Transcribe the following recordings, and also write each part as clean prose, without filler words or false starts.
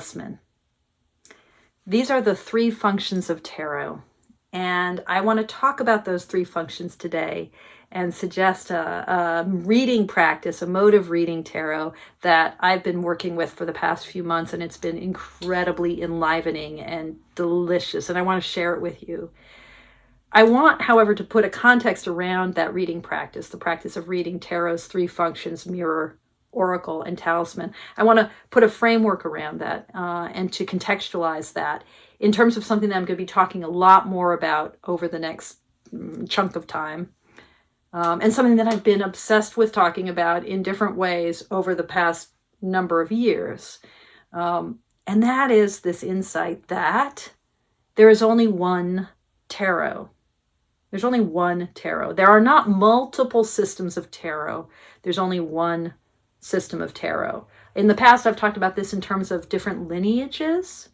Talisman. These are the 3 functions of tarot. And I want to talk about those 3 functions today and suggest a reading practice, a mode of reading tarot that I've been working with for the past few months, and it's been incredibly enlivening and delicious, and I want to share it with you. I want, however, to put a context around that reading practice, the practice of reading tarot's 3 functions, mirror, oracle, and talisman. I want to put a framework around that and to contextualize that in terms of something that I'm going to be talking a lot more about over the next chunk of time. And something that I've been obsessed with talking about in different ways over the past number of years. And that is this insight that there is only one tarot. There's only one tarot. There are not multiple systems of tarot. There's only one system of tarot. In the past, I've talked about this in terms of different lineages.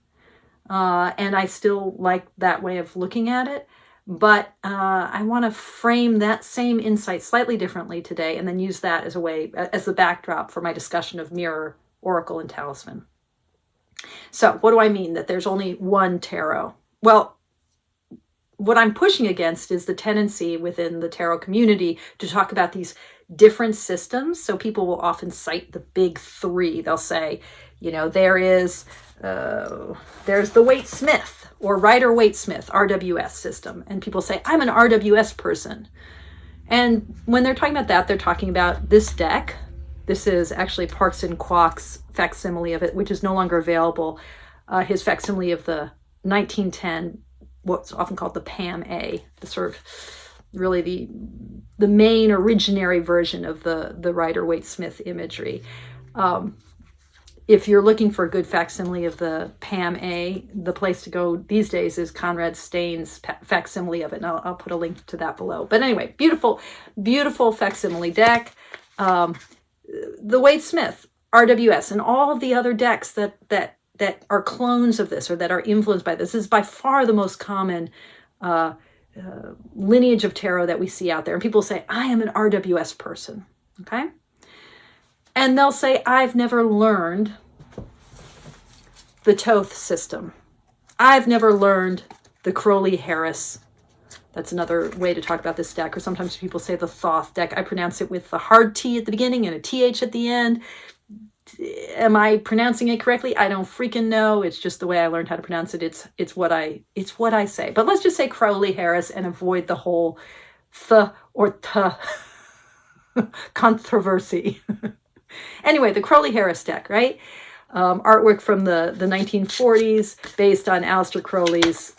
And I still like that way of looking at it. But I want to frame that same insight slightly differently today and then use that as a way, as the backdrop for my discussion of mirror, oracle, and talisman. So what do I mean that there's only one tarot? Well, what I'm pushing against is the tendency within the tarot community to talk about these different systems. So people will often cite the big 3. They'll say, you know, there's the Waite-Smith or Rider-Waite-Smith RWS system. And people say, I'm an RWS person. And when they're talking about that, they're talking about this deck. This is actually Parkson Kwok's facsimile of it, which is no longer available. His facsimile of the 1910, what's often called the PAM-A, the sort of really the main originary version of the Rider-Waite-Smith imagery. If you're looking for a good facsimile of the PAM-A, the place to go these days is Conrad Stain's facsimile of it, and I'll put a link to that below. But anyway, beautiful, beautiful facsimile deck. The Waite-Smith, RWS, and all of the other decks that are clones of this or that are influenced by this is by far the most common lineage of tarot that we see out there. And people say, I am an RWS person, okay? And they'll say, I've never learned the Thoth system. I've never learned the Crowley-Harris. That's another way to talk about this deck. Or sometimes people say the Thoth deck. I pronounce it with the hard T at the beginning and a TH at the end. Am I pronouncing it correctly? I don't freaking know. It's just the way I learned how to pronounce it. It's what I say. But let's just say Crowley-Harris and avoid the whole th or t controversy. Anyway, the Crowley-Harris deck, right? Artwork from the 1940s based on Aleister Crowley's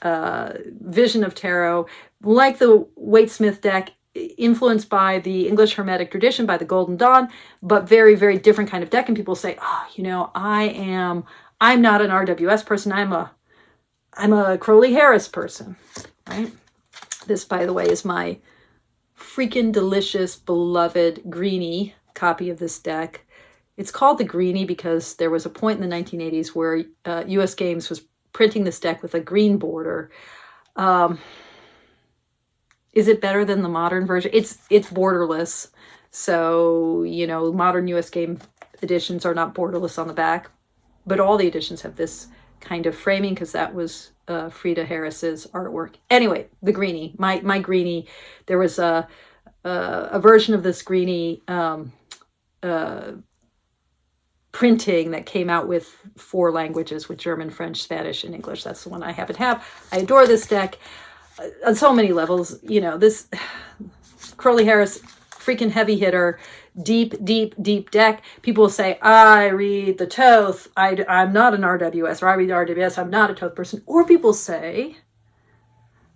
vision of tarot. Like the Waite-Smith deck, influenced by the English Hermetic tradition, by the Golden Dawn, but very, very different kind of deck. And people say, oh, you know, I'm not an RWS person. I'm a Crowley-Harris person, right? This, by the way, is my freaking delicious, beloved greenie copy of this deck. It's called the greenie because there was a point in the 1980s where US Games was printing this deck with a green border. Is it better than the modern version? It's borderless. So, you know, modern US Game editions are not borderless on the back, but all the editions have this kind of framing because that was Frida Harris's artwork. Anyway, the greenie, my greenie, there was a version of this greenie printing that came out with 4 languages, with German, French, Spanish, and English. That's the one I happen to have. I adore this deck on so many levels. You know, this Crowley-Harris, freaking heavy hitter, deep, deep, deep deck. People will say, I read the Thoth. I'm not an RWS, or I read RWS. I'm not a Thoth person. Or people say,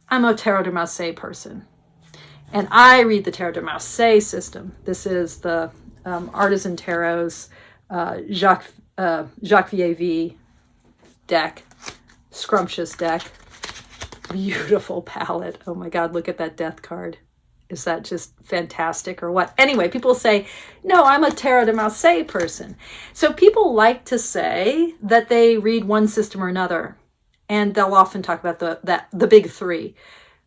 I'm a Tarot de Marseille person. And I read the Tarot de Marseille system. This is the Artisan Tarot's Jacques Vieillevie deck, scrumptious deck, beautiful palette. Oh my God, look at that death card. Is that just fantastic or what? Anyway, people say, no, I'm a Tarot de Marseille person. So people like to say that they read one system or another, and they'll often talk about the big 3,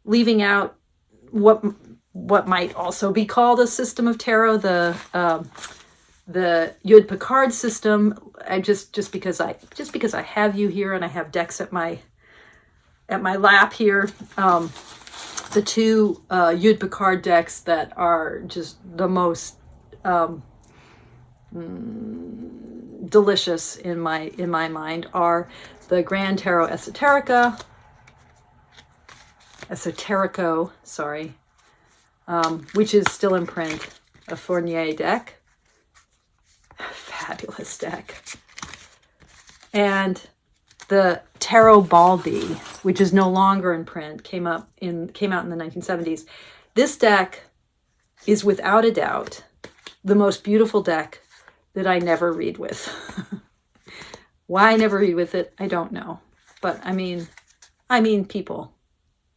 leaving out what might also be called a system of tarot, the the Yud Picard system. I just because I have you here and I have decks at my lap here. The two Yud Picard decks that are just the most delicious in my mind are the Grand Tarot Esoterico, sorry, which is still in print, a Fournier deck, fabulous deck, and the Tarot Baldi, which is no longer in print, came out in the 1970s. This deck is without a doubt the most beautiful deck that I never read with. Why I never read with it, I don't know. But I mean, people,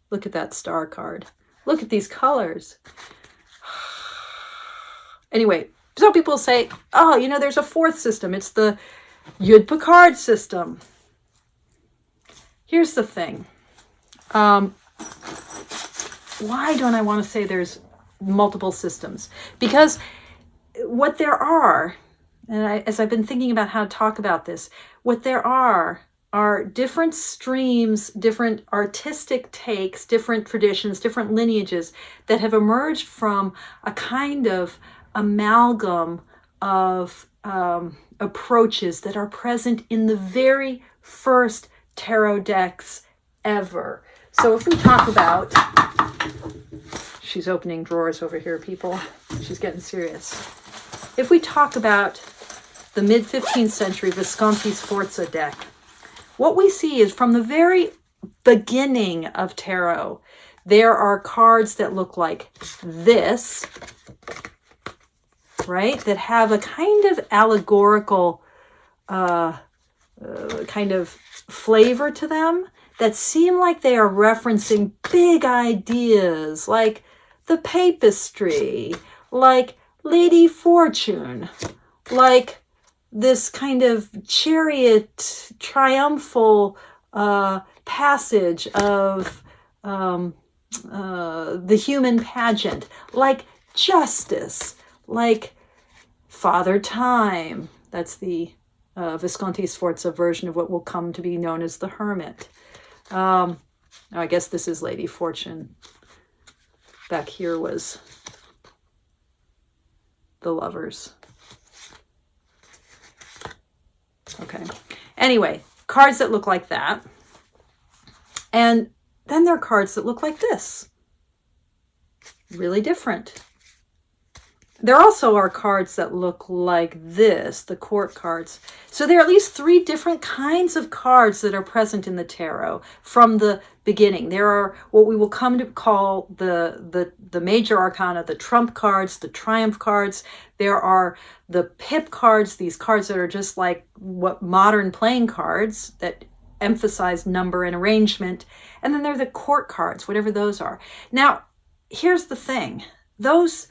look at that star card. Look at these colors. Anyway, some people say, oh, there's a fourth system. It's the Yud Picard system. Here's the thing. Why don't I want to say there's multiple systems? Because what there are, and as I've been thinking about how to talk about this, what there are different streams, different artistic takes, different traditions, different lineages that have emerged from a kind of amalgam of approaches that are present in the very first tarot decks ever. So if we talk about, she's opening drawers over here, people. She's getting serious. If we talk about the mid-15th century Visconti Sforza deck, what we see is from the very beginning of tarot, there are cards that look like this, right? That have a kind of allegorical kind of flavor to them that seem like they are referencing big ideas like the papistry, like Lady Fortune, like this kind of chariot triumphal passage of the human pageant, like justice, like Father Time. That's the Visconti Sforza version of what will come to be known as the Hermit. I guess this is Lady Fortune. Back here was the Lovers. Okay. Anyway, cards that look like that. And then there are cards that look like this. Really different. There also are cards that look like this, the court cards. So there are at least 3 different kinds of cards that are present in the tarot from the beginning. There are what we will come to call the major arcana, the trump cards, the triumph cards. There are the pip cards, these cards that are just like what modern playing cards that emphasize number and arrangement. And then there are the court cards, whatever those are. Now, here's the thing. Those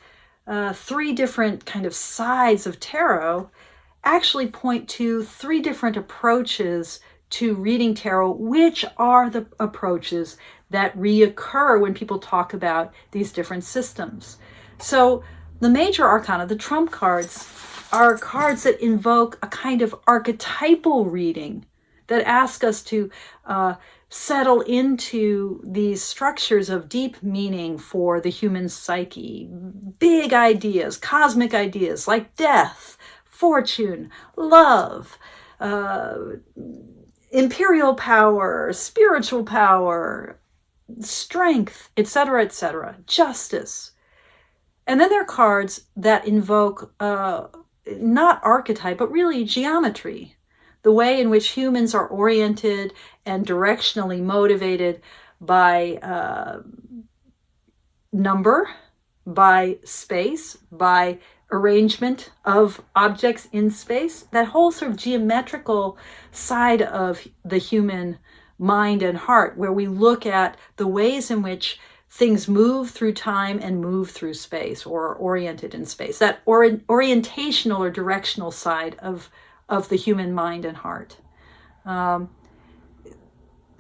3 different kind of sides of tarot actually point to 3 different approaches to reading tarot, which are the approaches that reoccur when people talk about these different systems. So the major arcana, the trump cards, are cards that invoke a kind of archetypal reading that ask us to settle into these structures of deep meaning for the human psyche. Big ideas, cosmic ideas like death, fortune, love, imperial power, spiritual power, strength, etc., justice. And then there are cards that invoke not archetype, but really geometry. The way in which humans are oriented and directionally motivated by number, by space, by arrangement of objects in space. That whole sort of geometrical side of the human mind and heart, where we look at the ways in which things move through time and move through space, or are oriented in space. That orientational or directional side of the human mind and heart.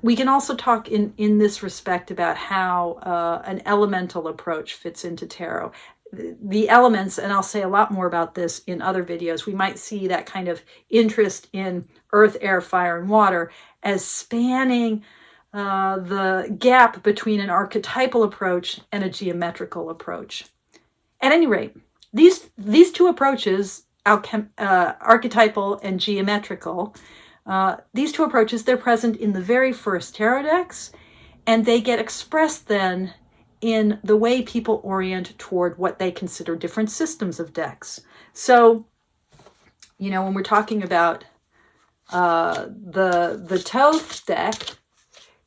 We can also talk in this respect about how an elemental approach fits into tarot. the elements, and I'll say a lot more about this in other videos, we might see that kind of interest in earth, air, fire, and water as spanning the gap between an archetypal approach and a geometrical approach. At any rate, these two approaches, archetypal and geometrical, these two approaches, they're present in the very first tarot decks, and they get expressed then in the way people orient toward what they consider different systems of decks. So, when we're talking about the Thoth deck,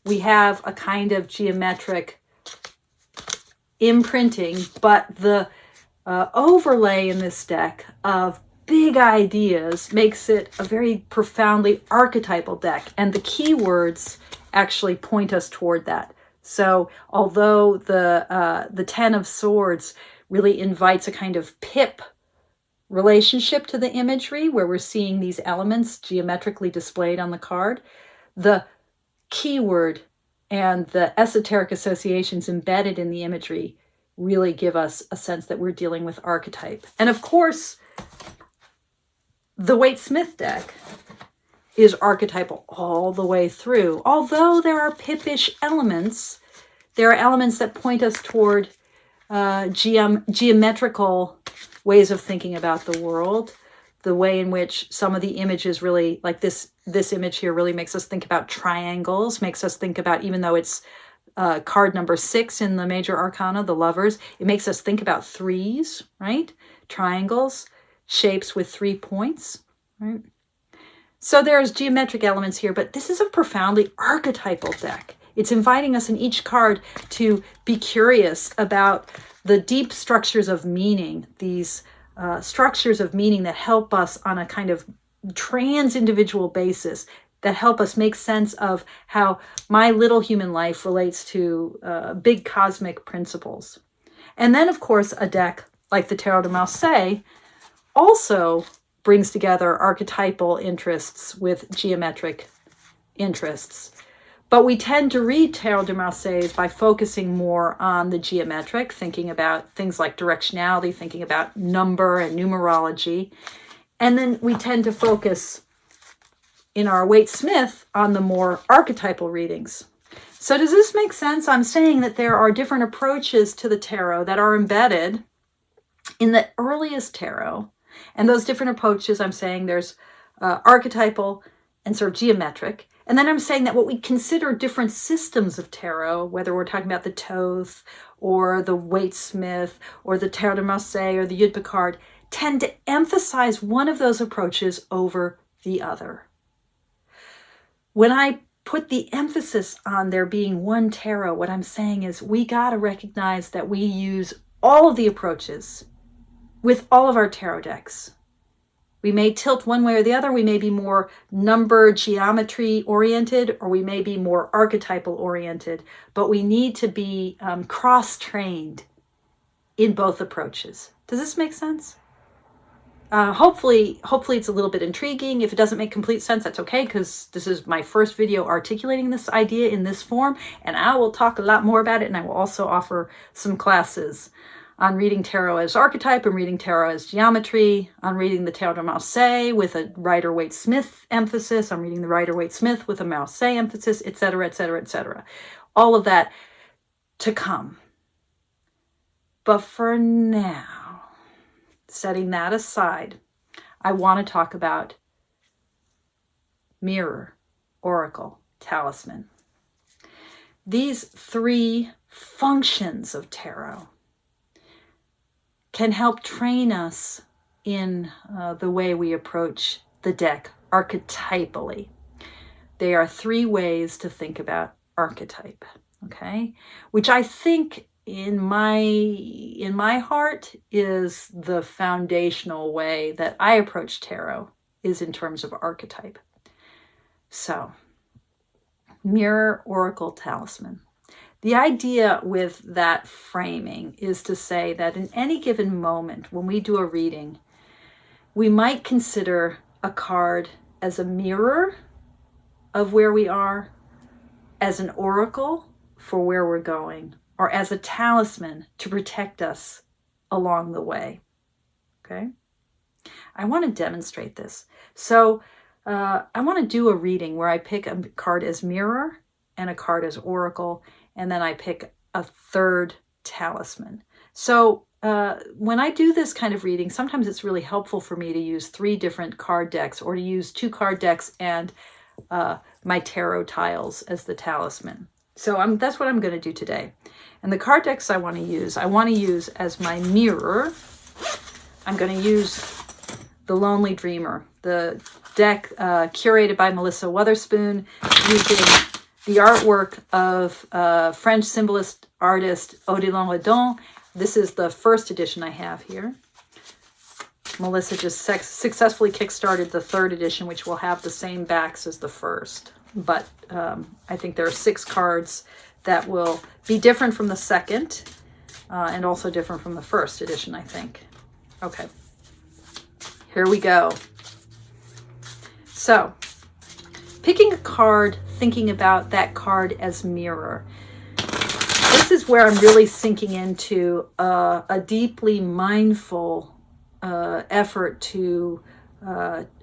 we have a kind of geometric imprinting, but the overlay in this deck of big ideas makes it a very profoundly archetypal deck, and the keywords actually point us toward that. So although the Ten of Swords really invites a kind of pip relationship to the imagery, where we're seeing these elements geometrically displayed on the card, the keyword and the esoteric associations embedded in the imagery really give us a sense that we're dealing with archetype. And of course, the Waite-Smith deck is archetypal all the way through. Although there are pippish elements, there are elements that point us toward geometrical ways of thinking about the world. The way in which some of the images really, like this image here, really makes us think about triangles, makes us think about, even though it's card number 6 in the major arcana, the Lovers, it makes us think about threes, right? Triangles, shapes with 3 points, right? So there's geometric elements here, but this is a profoundly archetypal deck. It's inviting us in each card to be curious about the deep structures of meaning, these structures of meaning that help us on a kind of trans-individual basis, that help us make sense of how my little human life relates to big cosmic principles. And then, of course, a deck like the Tarot de Marseille also brings together archetypal interests with geometric interests. But we tend to read Tarot de Marseille by focusing more on the geometric, thinking about things like directionality, thinking about number and numerology. And then we tend to focus in our Waite-Smith on the more archetypal readings. So does this make sense? I'm saying that there are different approaches to the tarot that are embedded in the earliest tarot. And those different approaches, I'm saying there's archetypal and sort of geometric. And then I'm saying that what we consider different systems of tarot, whether we're talking about the Thoth or the Waite-Smith or the Tarot de Marseille or the Yud Picard, tend to emphasize one of those approaches over the other. When I put the emphasis on there being one tarot, what I'm saying is we got to recognize that we use all of the approaches with all of our tarot decks. We may tilt one way or the other. We may be more number geometry oriented, or we may be more archetypal oriented, but we need to be cross-trained in both approaches. Does this make sense? Hopefully it's a little bit intriguing. If it doesn't make complete sense, that's okay, because this is my first video articulating this idea in this form, and I will talk a lot more about it, and I will also offer some classes on reading tarot as archetype and reading tarot as geometry, on reading the Tarot de Marseille with a Rider-Waite-Smith emphasis, on reading the Rider-Waite-Smith with a Marseille emphasis, etc., etc., etc. All of that to come. But for now, setting that aside, I want to talk about mirror, oracle, talisman. These 3 functions of tarot can help train us in the way we approach the deck archetypally. They are 3 ways to think about archetype, okay? Which I think in my heart is the foundational way that I approach tarot, is in terms of archetype. So, mirror, oracle, talisman. The idea with that framing is to say that in any given moment when we do a reading, we might consider a card as a mirror of where we are, as an oracle for where we're going, or as a talisman to protect us along the way. Okay. I want to demonstrate this. So I want to do a reading where I pick a card as mirror and a card as oracle, and then I pick a third talisman. So when I do this kind of reading, sometimes it's really helpful for me to use 3 different card decks, or to use 2 card decks and my tarot tiles as the talisman. So that's what I'm going to do today. And the card decks I want to use as my mirror. I'm going to use The Lonely Dreamer, the deck curated by Melissa Weatherspoon, using the artwork of French symbolist artist Odilon Redon. This is the first edition I have here. Melissa just successfully kickstarted the 3rd edition, which will have the same backs as the first. But I think there are 6 cards that will be different from the 2nd and also different from the 1st edition, I think. Okay, here we go. So, picking a card, thinking about that card as mirror. This is where I'm really sinking into a deeply mindful effort to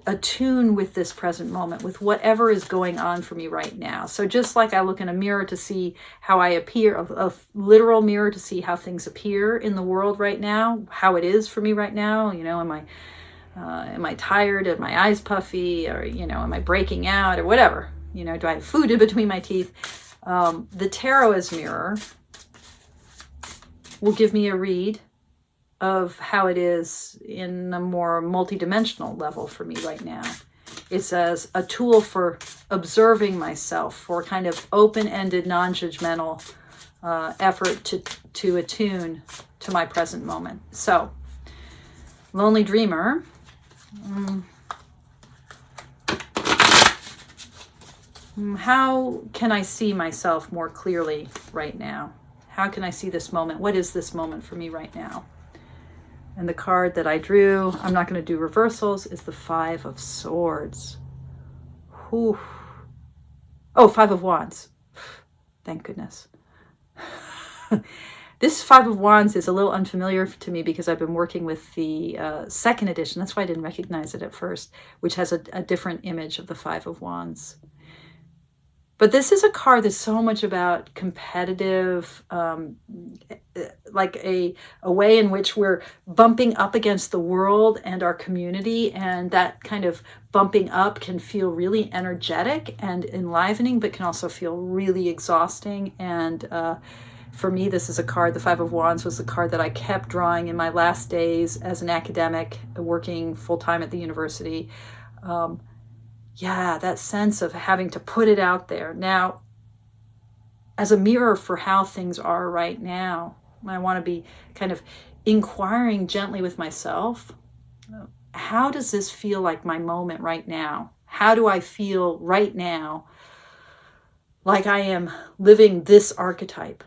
attune with this present moment, with whatever is going on for me right now. So just like I look in a mirror to see how I appear, a literal mirror to see how things appear in the world right now, how it is for me right now, you know, am I tired? Are my eyes puffy? Or, you know, am I breaking out or whatever? You know, do I have food in between my teeth? The tarot as mirror will give me a read of how it is in a more multidimensional level for me right now. It's as a tool for observing myself, for kind of open-ended, non-judgmental effort to attune to my present moment. So, Lonely Dreamer. How can I see myself more clearly right now? How can I see this moment? What is this moment for me right now? And the card that I drew, I'm not going to do reversals, is the 5 of Swords. Whew. Oh, 5 of Wands. Thank goodness. This 5 of Wands is a little unfamiliar to me because I've been working with the 2nd edition. That's why I didn't recognize it at first, which has a different image of the 5 of Wands. But this is a card that's so much about competitive, like a way in which we're bumping up against the world and our community. And that kind of bumping up can feel really energetic and enlivening, but can also feel really exhausting. And for me, this is a card, the 5 of Wands was the card that I kept drawing in my last days as an academic, working full-time at the university. Yeah, that sense of having to put it out there. Now, as a mirror for how things are right now, I want to be kind of inquiring gently with myself. How does this feel like my moment right now? How do I feel right now like I am living this archetype?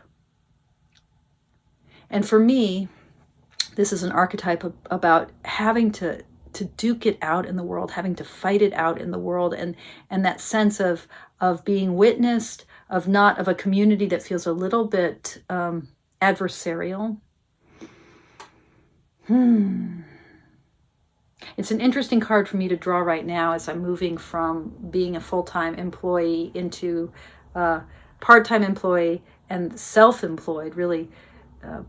And for me, this is an archetype about having to duke it out in the world, having to fight it out in the world, and that sense of being witnessed, of a community that feels a little bit adversarial. It's an interesting card for me to draw right now as I'm moving from being a full-time employee into part-time employee and self-employed, really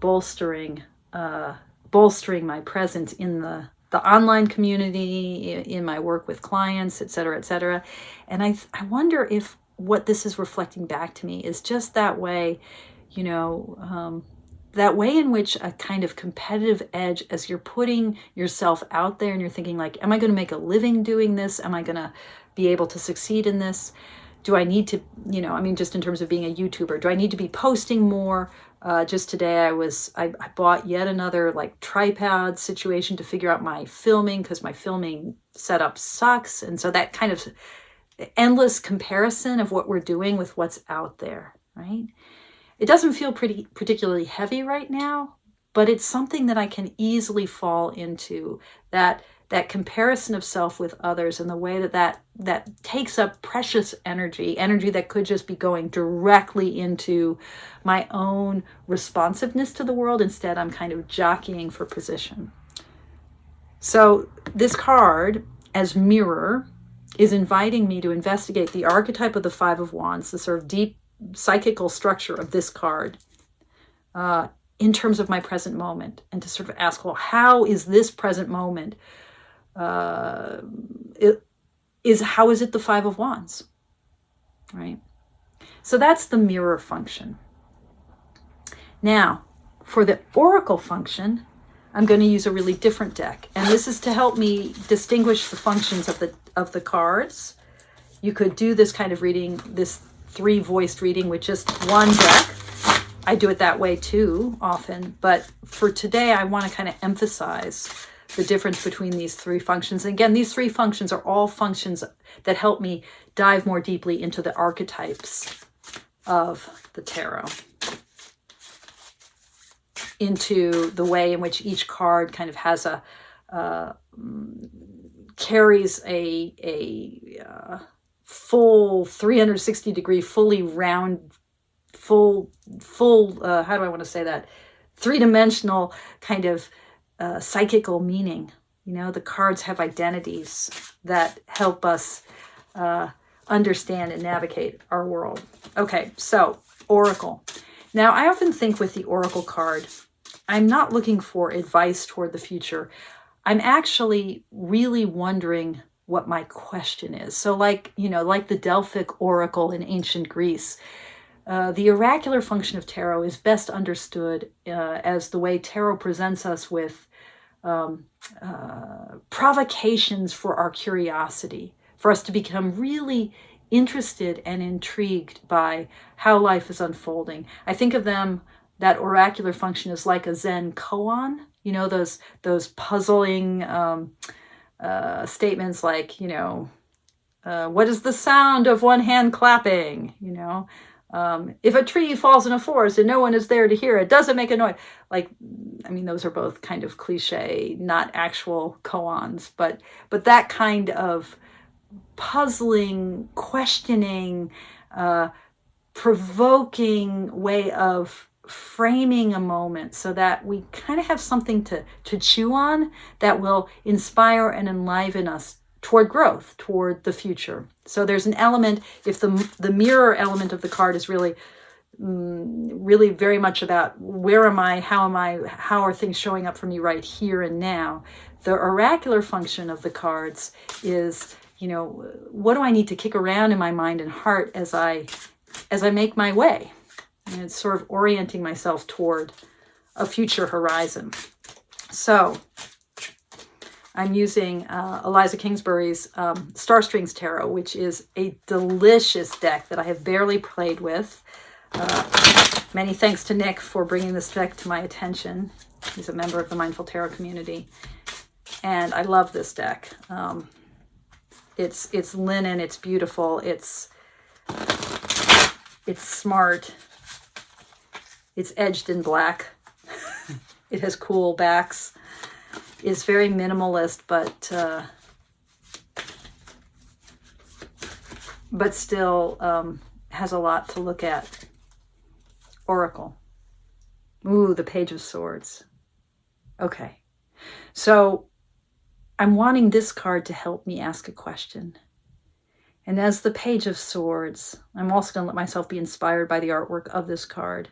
bolstering my presence in the online community, in my work with clients, et cetera, et cetera. And I wonder if what this is reflecting back to me is just that way, you know, that way in which a kind of competitive edge, as you're putting yourself out there and you're thinking like, am I going to make a living doing this? Am I going to be able to succeed in this? Do I need to, you know, I mean, just in terms of being a YouTuber, do I need to be posting more? Just today I bought yet another like tripod situation to figure out my filming, because my filming setup sucks. And so that kind of endless comparison of what we're doing with what's out there, right? It doesn't feel particularly heavy right now, but it's something that I can easily fall into, that that comparison of self with others, and the way that takes up precious energy that could just be going directly into my own responsiveness to the world. Instead, I'm kind of jockeying for position. So this card, as mirror, is inviting me to investigate the archetype of the Five of Wands, the sort of deep psychical structure of this card, in terms of my present moment, and to sort of ask, well, how is this present moment? How is it the Five of Wands, right? So that's the mirror function. Now, for the oracle function, I'm going to use a really different deck, and this is to help me distinguish the functions of the cards. You could do this kind of reading, this 3-voiced reading, with just one deck. I do it that way too often, but for today I want to kind of emphasize the difference between these 3 functions. And again, these 3 functions are all functions that help me dive more deeply into the archetypes of the tarot, into the way in which each card kind of has carries a full 360-degree, fully round, full how do I want to say that, 3-dimensional kind of psychical meaning. You know, the cards have identities that help us understand and navigate our world. Okay, so oracle. Now, I often think with the oracle card, I'm not looking for advice toward the future. I'm actually really wondering what my question is. So like the Delphic oracle in ancient Greece, the oracular function of tarot is best understood as the way tarot presents us with provocations for our curiosity, for us to become really interested and intrigued by how life is unfolding. I think of that oracular function is like a Zen koan, those puzzling statements like, what is the sound of one hand clapping? If a tree falls in a forest and no one is there to hear it, does it make a noise? Those are both kind of cliche, not actual koans, but that kind of puzzling, questioning, provoking way of framing a moment so that we kind of have something to chew on that will inspire and enliven us toward growth, toward the future. So there's an element, if the mirror element of the card is really very much about where am I, how are things showing up for me right here and now. The oracular function of the cards is, what do I need to kick around in my mind and heart as I make my way? And it's sort of orienting myself toward a future horizon. So I'm using Eliza Kingsbury's Star Strings Tarot, which is a delicious deck that I have barely played with. Many thanks to Nick for bringing this deck to my attention. He's a member of the Mindful Tarot community. And I love this deck. It's linen, it's beautiful, it's smart, it's edged in black, it has cool backs, it's very minimalist, but still has a lot to look at. Oracle. Ooh, the Page of Swords. Okay, so I'm wanting this card to help me ask a question. And as the Page of Swords, I'm also going to let myself be inspired by the artwork of this card.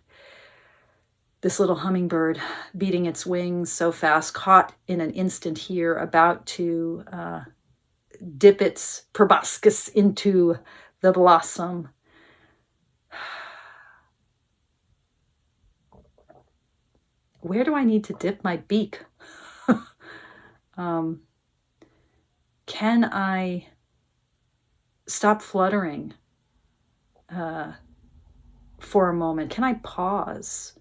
This little hummingbird beating its wings so fast, caught in an instant here, about to dip its proboscis into the blossom. Where do I need to dip my beak? Can I stop fluttering for a moment? Can I pause?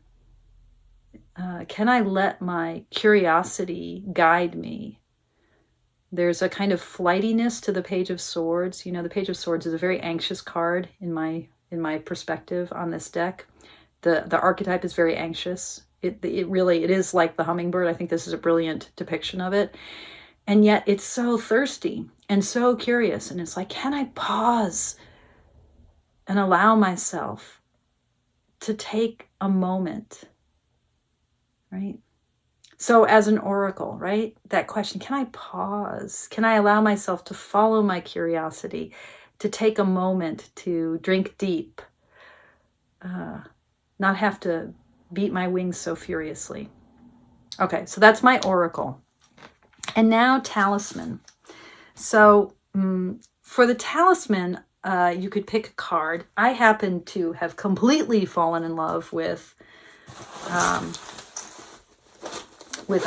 Can I let my curiosity guide me? There's a kind of flightiness to the Page of Swords. The Page of Swords is a very anxious card in my perspective on this deck. The archetype is very anxious. It really is like the hummingbird. I think this is a brilliant depiction of it. And yet it's so thirsty and so curious. And it's like, can I pause and allow myself to take a moment, right? So as an oracle, right? That question, can I pause? Can I allow myself to follow my curiosity, to take a moment to drink deep, not have to beat my wings so furiously? Okay, so that's my oracle. And now talisman. So for the talisman, you could pick a card. I happen to have completely fallen in love with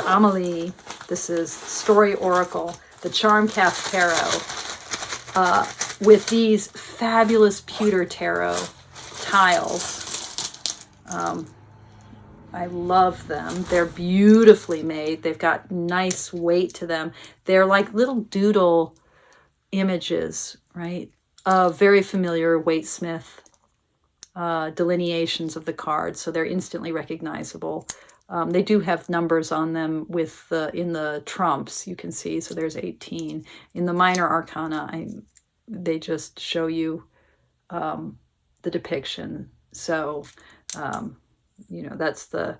Amelie. This is Story Oracle, the Charmcast Tarot, with these fabulous pewter tarot tiles. I love them. They're beautifully made. They've got nice weight to them. They're like little doodle images, right? Very familiar Waite-Smith delineations of the cards, so they're instantly recognizable. They do have numbers on them with in the trumps, you can see. So there's 18. In the minor arcana, they just show you the depiction. So that's the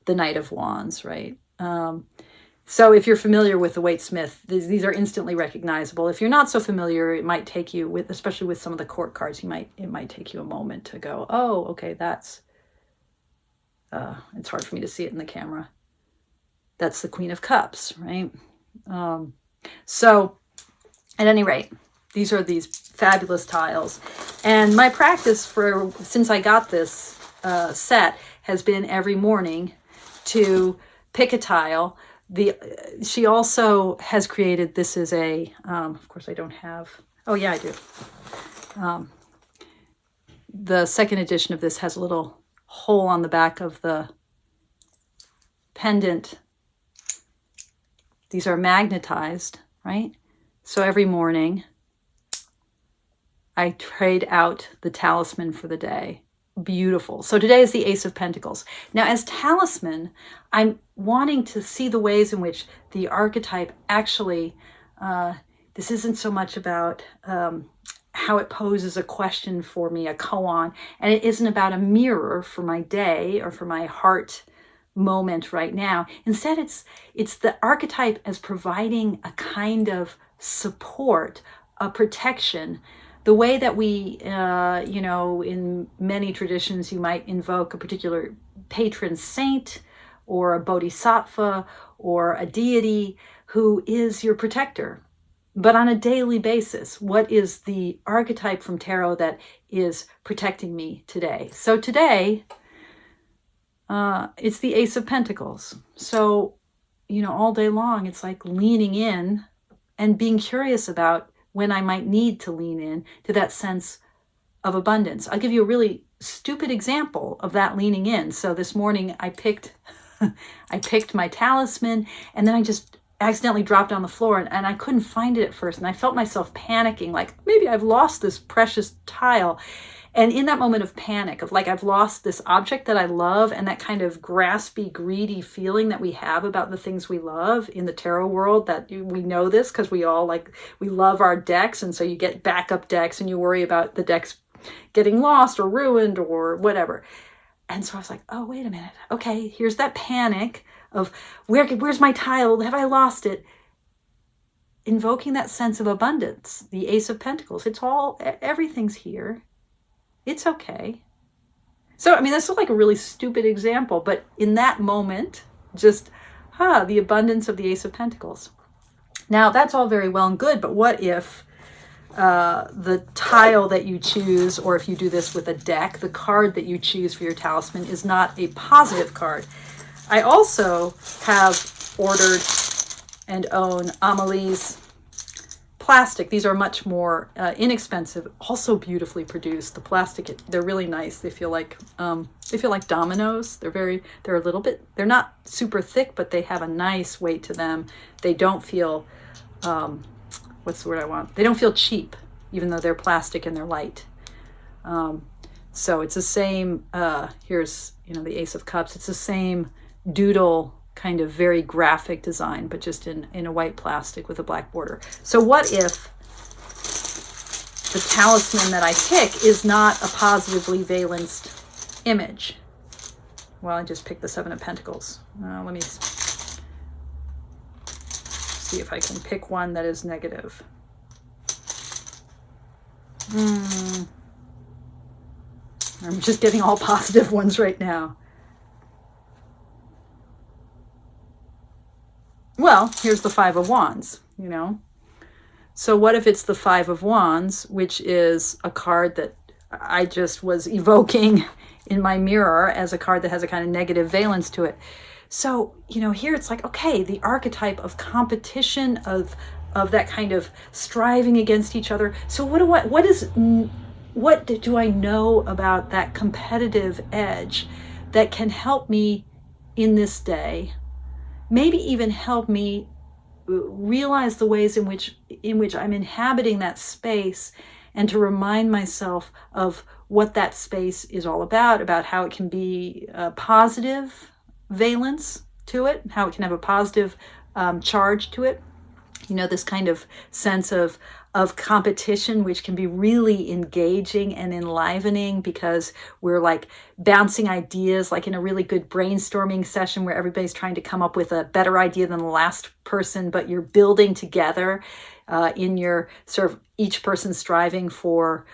Knight of Wands, right? So if you're familiar with the Waite-Smith, these are instantly recognizable. If you're not so familiar, it might take you, especially with some of the court cards, it might take you a moment to go, oh, okay, that's, it's hard for me to see it in the camera. That's the Queen of Cups, right? So at any rate, these are these fabulous tiles. And my practice since I got this set has been every morning to pick a tile. She also has created, this is a, of course I don't have, oh yeah, I do. The second edition of this has a little hole on the back of the pendant. These are magnetized, right? So every morning I trade out the talisman for the day. Beautiful. So today is the Ace of Pentacles. Now, as talisman, I'm wanting to see the ways in which the archetype actually, this isn't so much about how it poses a question for me, a koan, and it isn't about a mirror for my day or for my heart moment right now. Instead, it's the archetype as providing a kind of support, a protection. The way that we, in many traditions, you might invoke a particular patron saint or a bodhisattva or a deity who is your protector. But on a daily basis, what is the archetype from tarot that is protecting me today? So today, it's the Ace of Pentacles. So, all day long, it's like leaning in and being curious about when I might need to lean in to that sense of abundance. I'll give you a really stupid example of that leaning in. So this morning I picked my talisman, and then I just accidentally dropped on the floor, and I couldn't find it at first. And I felt myself panicking, like maybe I've lost this precious tile. And in that moment of panic, of like I've lost this object that I love, and that kind of graspy, greedy feeling that we have about the things we love in the tarot world, that we know this because we love our decks. And so you get backup decks and you worry about the decks getting lost or ruined or whatever. And so I was like, oh, wait a minute. Okay, here's that panic of where's my tile? Have I lost it? Invoking that sense of abundance, the Ace of Pentacles. Everything's here. It's okay. So, this is like a really stupid example, but in that moment, just, the abundance of the Ace of Pentacles. Now, that's all very well and good, but what if the tile that you choose, or if you do this with a deck, the card that you choose for your talisman is not a positive card? I also have ordered and own Amelie's plastic. These are much more inexpensive, also beautifully produced. The plastic, they're really nice. They feel like dominoes. They're they're not super thick, but they have a nice weight to them. They don't feel, what's the word I want? They don't feel cheap, even though they're plastic and they're light. So it's the same, here's, the Ace of Cups. It's the same doodle kind of very graphic design, but just in a white plastic with a black border. So what if the talisman that I pick is not a positively valenced image? Well, I just picked the Seven of Pentacles. Let me see if I can pick one that is negative. I'm just getting all positive ones right now. Well, here's the Five of Wands, you know. So what if it's the Five of Wands, which is a card that I just was evoking in my mirror as a card that has a kind of negative valence to it. So, you know, here it's like, okay, the archetype of competition, of that kind of striving against each other. So what do I know about that competitive edge that can help me in this day? Maybe even help me realize the ways in which I'm inhabiting that space, and to remind myself of what that space is all about how it can be a positive valence to it, how it can have a positive charge to it. You know, this kind of sense of competition, which can be really engaging and enlivening, because we're like bouncing ideas, like in a really good brainstorming session where everybody's trying to come up with a better idea than the last person, but you're building together in your sort of each person striving for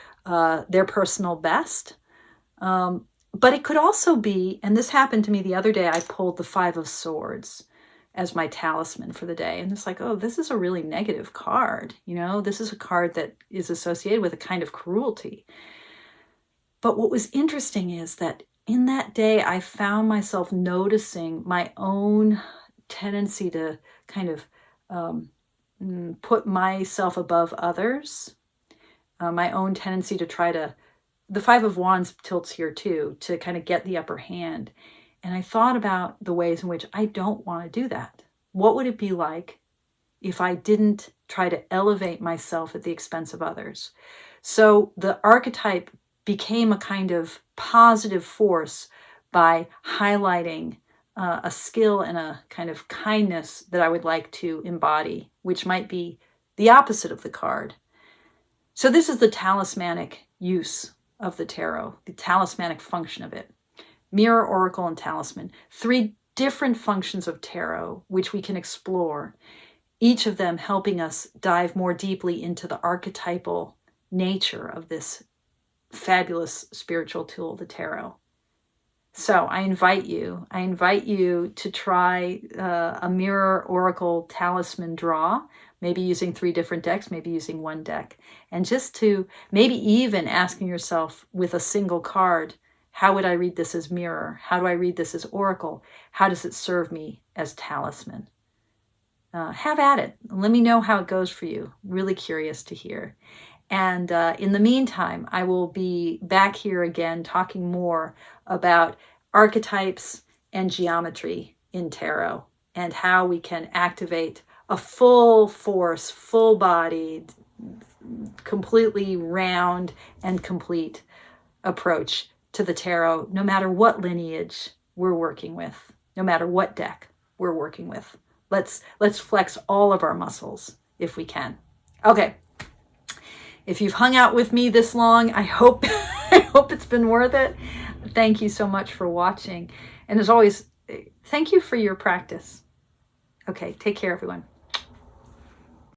their personal best. But it could also be, and this happened to me the other day, I pulled the Five of Swords as my talisman for the day. And it's like, oh, this is a really negative card. You know, this is a card that is associated with a kind of cruelty. But what was interesting is that in that day, I found myself noticing my own tendency to kind of put myself above others, my own tendency to try to, the Five of Wands tilts here too, to kind of get the upper hand. And I thought about the ways in which I don't want to do that. What would it be like if I didn't try to elevate myself at the expense of others? So the archetype became a kind of positive force by highlighting a skill and a kind of kindness that I would like to embody, which might be the opposite of the card. So this is the talismanic use of the tarot, the talismanic function of it. Mirror, oracle, and talisman. 3 different functions of tarot, which we can explore, each of them helping us dive more deeply into the archetypal nature of this fabulous spiritual tool, the tarot. So I invite you to try a mirror, oracle, talisman draw, maybe using 3 different decks, maybe using 1 deck, and just to maybe even asking yourself with a single card, how would I read this as mirror? How do I read this as oracle? How does it serve me as talisman? Have at it. Let me know how it goes for you. Really curious to hear. And in the meantime, I will be back here again talking more about archetypes and geometry in tarot, and how we can activate a full force, full-bodied, completely round and complete approach to the tarot, no matter what lineage we're working with, no matter what deck we're working with. Let's flex all of our muscles if we can. Okay. If you've hung out with me this long, I hope it's been worth it. Thank you so much for watching. And as always, thank you for your practice. Okay, take care, everyone.